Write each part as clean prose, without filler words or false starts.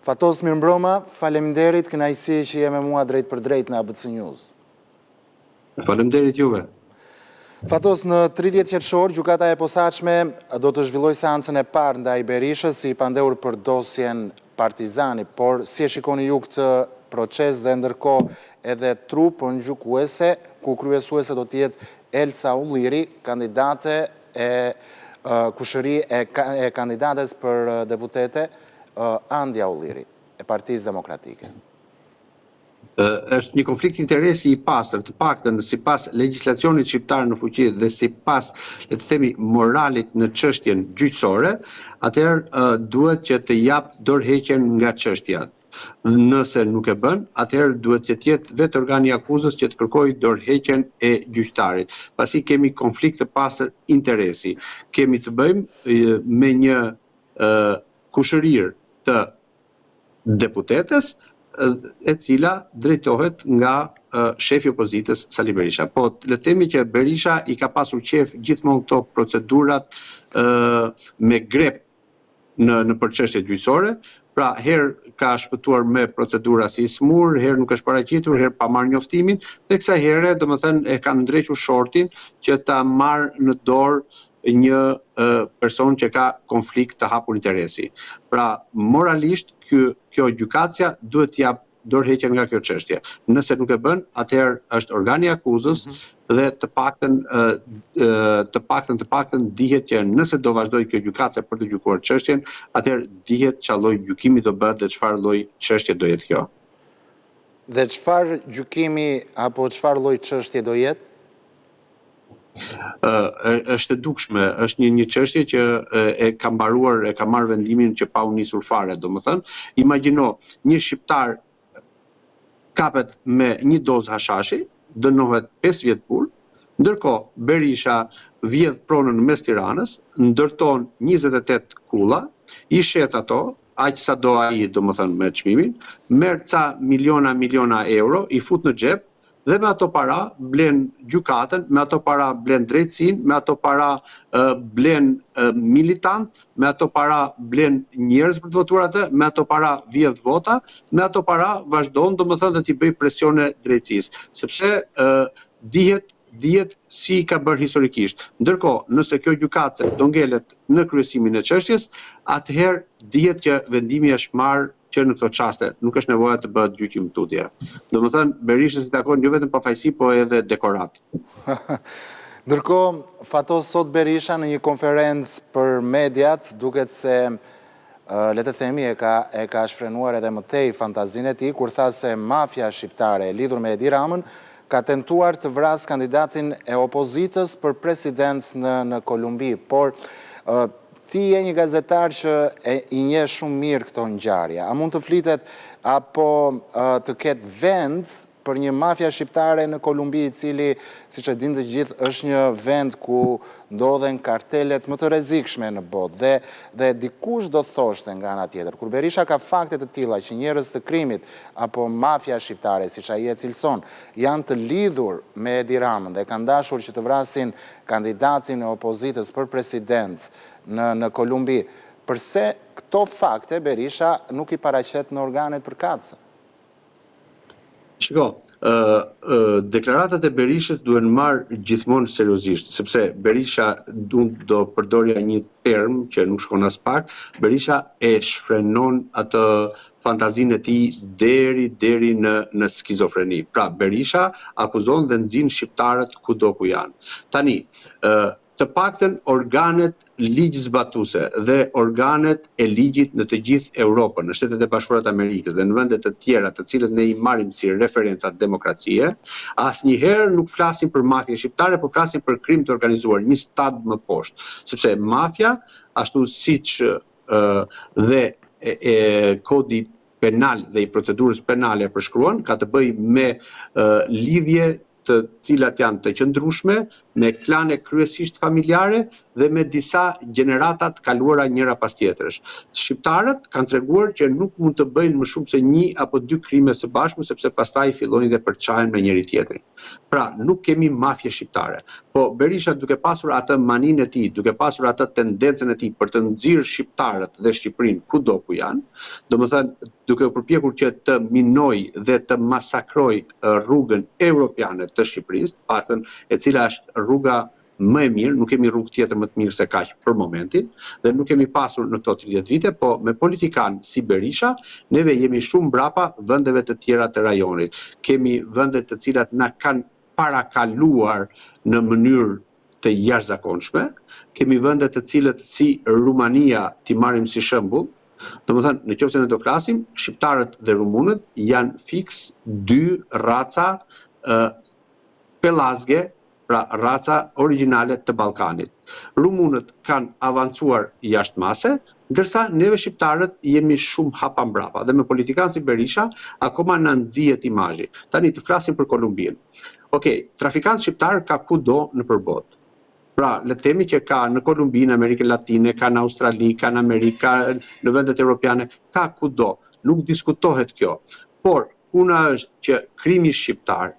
Fatos, mirëmbrëma, faleminderit, kënaqësi që je me mua drejt për drejt në ABC News. Faleminderit juve. Fatos, në 30 qershor, gjykata e posaçme do të zhvillojë seancën e parë ndaj Berishës si i pandehur për dosjen Partizani, por si e shikoni ju këtë proces dhe ndërkohë edhe trupën gjykuese, ku kryesuese do të jetë Elsa Ulliri, kandidate e kushëri e kandidates për deputete Andja Ulliri, e Partisë Demokratike. Është një konflikt interesi i pastër, të paktën sipas legjislacionit shqiptar në fuqi dhe sipas, le të themi, moralit në çështjen gjyqësore, atëherë duhet që të jap dorëheqjen nga çështja. Nëse nuk e bën, atëherë duhet që të jetë vetë organi i akuzës që të kërkojë dorëheqjen e gjyqtarit. Pasi kemi konflikt të pastër interesi. Kemi të bëjmë me një kushërir të deputetes e cila drejtohet nga shefi i opozitës Sali Berisha. Po le të themi që Berisha i ka pasur qef gjithmonë këto procedurat me grep në përçështje gjyqësore, pra herë ka shpëtuar me procedura si smur, herë nuk është paraqitur, herë pa marrë njoftimin, dhe kësaj here, domethënë, e ka ndrequr shortin që ta marrë në dorë një person që ka konflikt të hapur interesi. Pra, moralisht, kjo gjykatja duhet t'jap dorëheqjen nga kjo çështje. Nëse nuk e bën, atëherë është organi i akuzës dhe të paktën dihet që nëse do vazhdojë kjo gjykatje për të gjykuar çështjen, atëherë dihet çfarë lloj gjykimi do bëhet dhe çfarë lloj çështje do jetë kjo. Dhe çfarë gjykimi apo çfarë lloj çështje do jetë? Është e dukshme, është një çështje që e ka mbaruar, e ka marrë vendimin që pa u nisur fare, domethënë, imagjino një shqiptar kapet me një dozë hashashi, dënohet 5 vjet burg, ndërkohë Berisha vjedh pronën në mes Tiranës, ndërton 28 kulla, i shet ato, aq sa do ai, domethënë me çmimin, merr ca miliona euro, i fut në xhep, dhe me ato para blen gjykatën, me ato para blen drejtësinë, me ato para blen militant, me ato para blen njerëz për të votuar atë, me ato para vjedh vota, me ato para vazhdon domethënë dhe t'i bëj presione drejtësisë, sepse dihet si ka bërë historikisht. Ndërkohë, nëse kjo gjykatë do ngelet në kryesimin e çështjes, atëherë dihet që vendimi është marrë që në këto çaste nuk është nevoja të bëhet gjykim tutje. Domethënë, Berishës i takon jo vetëm pafajësi, po edhe dekorat. Ndërkohë, Fatos, sot Berisha në një konferencë për mediat, duket se, le të themi, e ka shfrenuar edhe më tej fantazinë e tij, kur tha se mafia shqiptare e lidhur me Edi Ramën ka tentuar të vrasë kandidatin e opozitës për president në Kolumbi, por ti je një gazetar që i njeh shumë mirë këto ngjarje. A mund të flitet apo të ketë vend për një mafia shqiptare në Kolumbi, i cili, siç e dinë të gjithë, është një vend ku ndodhen kartelet më të rrezikshme në botë dhe dikush do thoshte nga ana tjetër, kur Berisha ka fakte të tilla që njerëz të krimit apo mafia shqiptare, siç ai e cilson, janë të lidhur me Edi Ramën dhe kanë dashur që të vrasin kandidatin e opozitës për president në Kolumbi, përse këto fakte Berisha nuk i paraqet në organet përkatëse? Shiko, deklaratat e Berishës duhen marrë gjithmonë seriozisht, sepse Berisha do përdorja një term që nuk shkon as pak, Berisha e shfrenon atë fantazinë e tij deri në skizofreni. Pra Berisha akuzon dhe nxin shqiptarët kudo ku janë. Tani, të paktën organet ligjzbatuese dhe organet e ligjit në të gjithë Europën, në Shtetet e Bashkuara të Amerikës dhe në vende të tjera të cilët ne i marrim si referenca demokracie, asnjëherë nuk flasin për mafia shqiptare, por flasin për krim të organizuar, një stad më poshtë, sepse mafia, ashtu siç dhe kodi penal dhe i procedurës penale përshkruan, ka të bëjë me lidhje të cilat janë të qëndrueshme, me klane kryesisht familjare dhe me disa gjenerata të kaluara njëra pas tjetrës. Shqiptarët kanë treguar që nuk mund të bëjnë më shumë se 1 apo 2 krime së bashku, sepse pastaj fillojnë dhe përçahen me njëri tjetrin. Pra, nuk kemi mafje shqiptare. Po Berisha, duke pasur atë maninë e tij, duke pasur atë tendencën e tij për të nxirr shqiptarët dhe Shqipërinë kudo ku janë, domethënë duke u përpjekur që të minoj dhe të masakroj rrugën europiane të Shqipërisë, paktën e cila është rruga më e mirë, nuk kemi rrugë tjetër më të mirë se kaq për momentin, dhe nuk kemi pasur në këto 30 vite, po me politikan si Berisha, neve jemi shumë mbrapa vendeve të tjera të rajonit. Kemi vende të cilat na kanë parakaluar në mënyrë të jashtëzakonshme, kemi vende të cilët si Rumania, ti marrim si shembull, domethënë nëse ne do flasim, shqiptarët dhe rumunët janë fiks 2 raca pelazge, pra raca origjinale të Ballkanit. Rumunët kanë avancuar jashtë mase, ndërsa neve shqiptarët jemi shumë hapa mbrapa dhe me politikanë si Berisha akoma na nxjihet imazhi. Tani të flasim për Kolumbinë. Okej, trafikantë shqiptar ka kudo në përbot. Pra, le të themi që ka në Kolumbi, në Amerikën Latine, ka në Australi, ka në Amerika, në vendet europiane, ka kudo. Nuk diskutohet kjo. Por, puna është që krimi shqiptar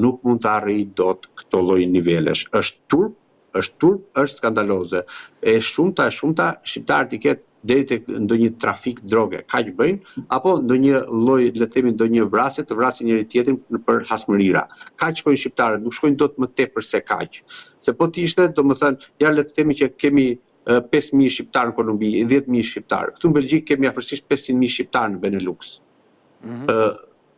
nuk mund të arrijë dot këto lloj nivelesh. Është turp, është skandaloze. E shumta shqiptarët i ketë deri tek ndonjë trafik droge, kaq bëjnë, apo ndonjë lloj, le të themi, ndonjë vrasje të vrasin njëri tjetrin për hasmërira. Kaq shkojnë shqiptarët, nuk shkojnë dot më tepër se kaq. Se po të ishte, domethënë, ja le të themi që kemi 5.000 shqiptarë në Kolumbi, 10.000 shqiptarë. Këtu në Belgjik kemi afërsisht 500.000 shqiptarë në Benelux.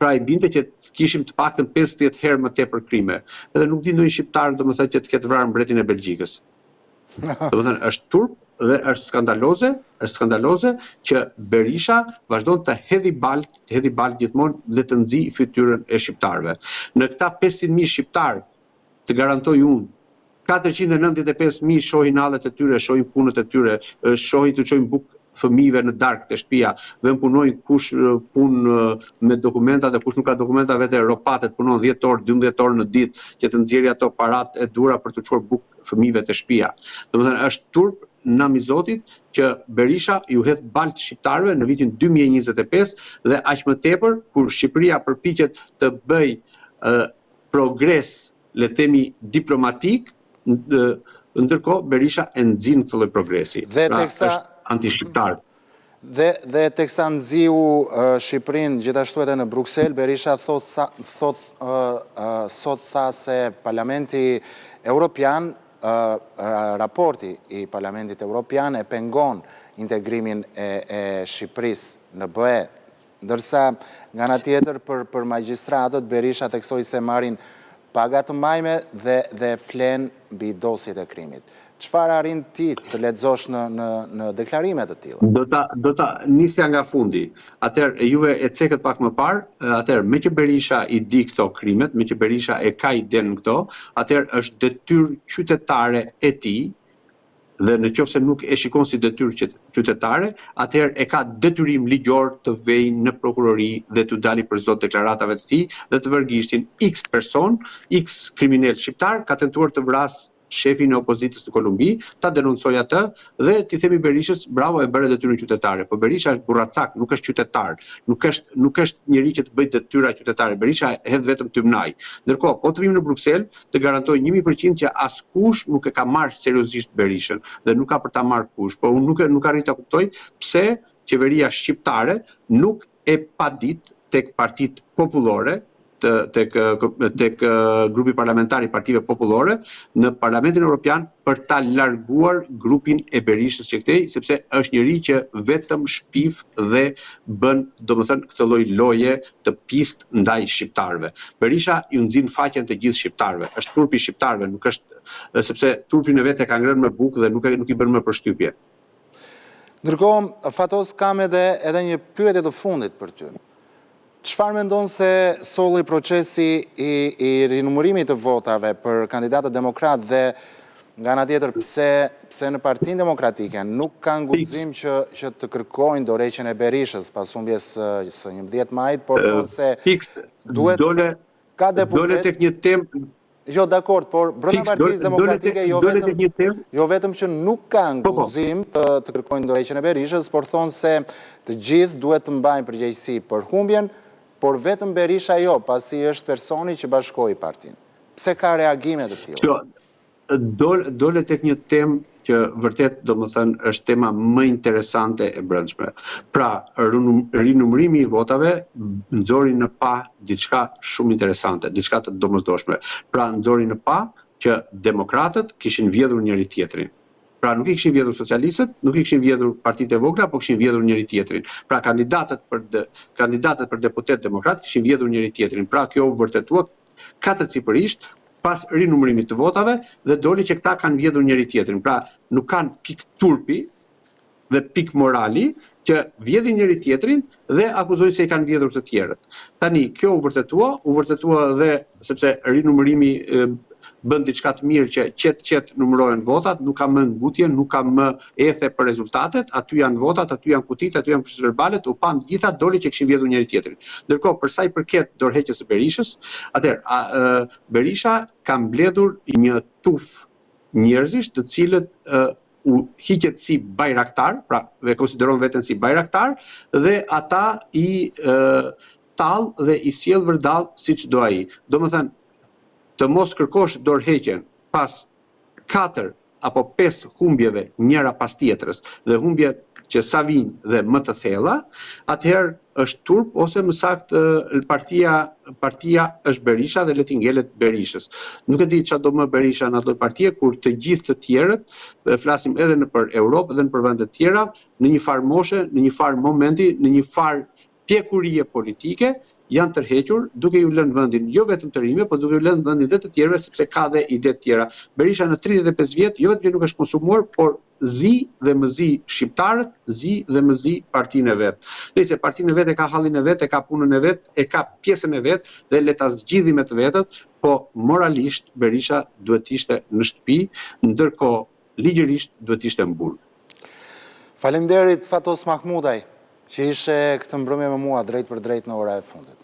Pra i binte që kishim të paktën 50 herë më tepër krime. Edhe nuk di ndonjë shqiptar domethënë që të ketë vrarë mbretin e Belgjikës. Domethënë është turp dhe është skandaloze që Berisha vazhdon të hedhi balt gjithmonë dhe të nxjijë fytyrën e shqiptarëve. Në këta 500.000 shqiptarë, të garantoj unë, 495.000 shohin hallet e tyre, shohin punët e tyre, shohin të çojnë bukë fëmijëve në darkë të shtëpia, vën punojnë kush punë me dokumenta dhe kush nuk ka dokumenta vetë ropatet punon 10 orë, 12 orë në ditë që të nxjerrë ato parat e dhura për të çuar bukë fëmijëve të shtëpia. Domethënë është turp nami Zotit që Berisha ju hedh balt shqiptarëve në vitin 2025 dhe aq më tepër kur Shqipëria përpiqet të bëj progres, le të themi, diplomatik, ndërkohë Berisha e nxin këtë lloj progresi. Pra është anti-shqiptar. Dhe teksa nxiu Shqipërinë gjithashtu edhe në Bruksel, Berisha sot tha se Parlamenti Evropian, raporti i Parlamentit Evropian e pengon integrimin e Shqipërisë në BE, ndërsa nga ana tjetër për magjistratët Berisha theksoi se marrin paga të majme dhe flen mbi dosjet e krimit. Çfarë arrin ti të lexosh në deklarimet të tilla? Do ta nisja nga fundi. Atëherë juve e cekët pak më parë, atëherë me që Berisha i di këto krimet, me që Berisha e ka iden këto, atëherë është detyrë qytetare e tij, dhe në qoftë se nuk e shikon si detyrë qytetare, atëherë e ka detyrim ligjor të vejë në prokurori dhe të dali për zot deklaratave të tij dhe të vërgishtin X person, X kriminal shqiptar ka tentuar të vrasë shefin e opozitës në Kolumbi, ta denoncoj atë dhe ti themi Berishës, bravo, e bëre detyrën qytetare. Po Berisha është burracak, nuk është qytetar, nuk është njëri që të bëjë detyra qytetare. Berisha hedh vetëm tymnaj. Ndërkohë, po të vim në Bruksel, të garantoj 1000% që askush nuk e ka marrë seriozisht Berishën dhe nuk ka për ta marrë kush. Po unë nuk arrit ta kuptoj pse qeveria shqiptare nuk e padit tek partitë popullore, tek grupi parlamentar i partive popullore në Parlamentin Evropian për ta larguar grupin e Berishës që këtej, sepse është njëri që vetëm shpif dhe bën, domethënë, këtë lloj loje të pist ndaj shqiptarëve. Berisha ju nxin faqen të gjithë shqiptarëve. Është turpi i shqiptarëve, nuk është sepse turpin e vet e ka ngrënë me bukë dhe nuk i bën më përshtypje. Ndërkohë, Fatos, kam edhe një pyetje të fundit për ty. Çfarë mendon se solli procesi i rinumërimit të votave për kandidatët demokrat dhe nga ana tjetër pse në Partinë Demokratike nuk kanë guxim që të kërkojnë dorëheqjen e Berishës pas humbjes së 11 majit, por thonë se ka Dole deputet... tek një temë... Jo, dakord, por brenda Partisë Demokratike jo vetëm që nuk kanë guxim të kërkojnë dorëheqjen e Berishës, por thonë se të gjithë duhet të mbajnë përgjegjësi për humbjen, por vetëm Berisha jo, pasi është personi që bashkoi partinë. Pse ka reagime të tilla? Dole tek një temë që vërtet do më thënë është tema më interesante e brendshme. Pra, rinumërimi i votave nxori në pa diçka shumë interesante, diçka të domosdoshme. Pra, nxori në pa që demokratët kishin vjedhur njëri tjetrin. Pra, nuk i kishin vjedhur socialistët, nuk i kishin vjedhur partitë e vogla, po kishin vjedhur njëri tjetrin. Pra, kandidatët për deputet demokrat kishin vjedhur njëri tjetrin. Pra, kjo u vërtetua katërcifërisht pas rinumërimit të votave dhe doli që këta kanë vjedhur njëri tjetrin. Pra, nuk kanë pik turpi dhe pik morali që vjedhin njëri tjetrin dhe akuzojnë se i kanë vjedhur të tjerët. Tani, kjo u vërtetua dhe sepse rinumërimi bën diçka të mirë që qet numërohen votat, nuk ka më ngutje, nuk ka më ethe për rezultatet, aty janë votat, aty janë kutit, aty janë procesë verbalet, u pan gjitha doli që kishin vjedhur njëri tjetrin. Ndërkohë, për sa i përket dorëheqjes së Berishës, atëherë Berisha ka mbledhur një tuf njerëzish të cilët u hiqet si bajraktar, pra dhe konsideron veten si bajraktar, dhe ata i tall dhe i sjell vërdall siç do ai. Domethënë, të mos kërkosh dorëheqjen pas 4 apo 5 humbjeve njëra pas tjetrës dhe humbje që sa vinë dhe më të thella, atëherë është turp ose më saktë partia është Berisha dhe le t'i ngelet Berishës. Nuk e di çfarë do më Berisha në ato partie kur të gjithë të tjerët, dhe flasim edhe nëpër Europë dhe nëpër vende të tjera, në një farë moshe, në një farë momenti, në një farë pjekurie politike, janë tërhequr, duke ju lënë vendin jo vetëm të rinjve, por duke ju lënë vendin dhe të tjerëve, sepse ka dhe ide të tjera. Berisha në 35 vjet, jo vetëm që nuk është konsumuar, por zi dhe më zi shqiptarët, zi dhe më zi partinë e vet. Nëse partinë e vet e ka hallin e vet, e ka punën e vet, e ka pjesën e vet dhe le ta zgjidhim me të vetët, po moralisht Berisha duhet të ishte në shtëpi, ndërkohë ligjërisht duhet të ishte në burg. Faleminderit Fatos Mahmudaj, që ishe këtë mbrëmje me mua drejt për drejt në ora e fundit.